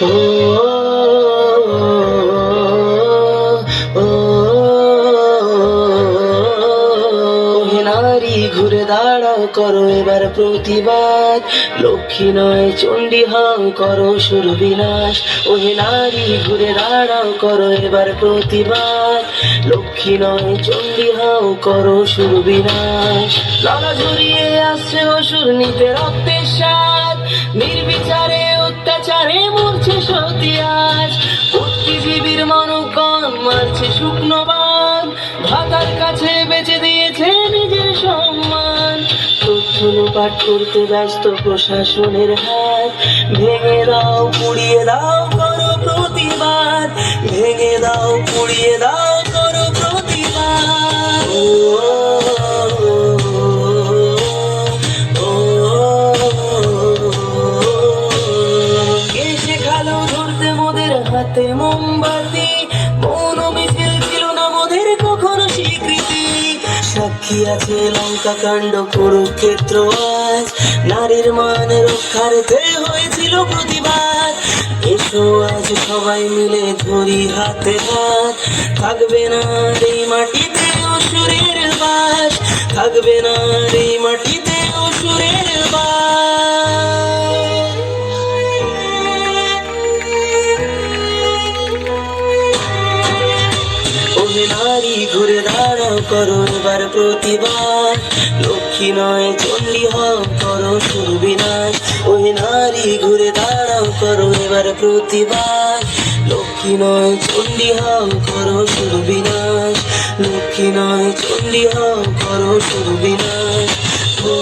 ও ও হে নারী ঘুরে দাঁড়াও, করো এবার প্রতিবাদ। লক্ষ্মী নয় চণ্ডী হও, করো সুর বিনাশ। ওহে নারী ঘুরে দাঁড়াও, করো এবার প্রতিবাদ। লক্ষ্মী নয় চণ্ডী হও, করো সুর বিনাশ। লালা ঝরিয়ে আসছে অসুর, নিতে রক্তের স্বাদ। নির্বিচারে অত্যাচারে মরছে সতী আজ। বুদ্ধিজীবীর মানবগণ মারছে শুকনো বান। ভাতার কাছে বেঁচে দিয়েছে নিজের সম্মান। তথ্য লোপাট করতে ব্যস্ত প্রশাসনের হাত। ভেঙে দাও পুড়িয়ে দাও, করো প্রতিবাদ। ভেঙে দাও পুড়িয়ে দাও, করো প্রতিবাদ। ও কে শেখালো ধরতে মোদের হাতে মোমবাতি? মৌন মিছিল ছিল না মোদের কখনো স্বীকৃতি। সাক্ষী আছে লঙ্কা কাণ্ড, কুরুক্ষেত্র আজ। নারীর মান রক্ষার্থে হয়েছিল প্রতিবাদ। এসো আজ সবাই মিলে ধরি হাতে হাত। থাকবে না এই মাটিতে অসুরের বাস। থাকবে না এই মাটিতে অসুরের বাস। ওহে নারী ঘুরে দাঁড়াও, করো এবার প্রতিবাদ। লক্ষ্মী নয় চণ্ডী হও, করো সুর বিনাশ। ওহে নারী ঘুরে দাঁড়াও, করো এবার প্রতিবাদ। লক্ষ্মী নয় চণ্ডী হও, করো সুর বিনাশ। লক্ষ্মী নয় চণ্ডী হও, করো সুর বিনাশ। ও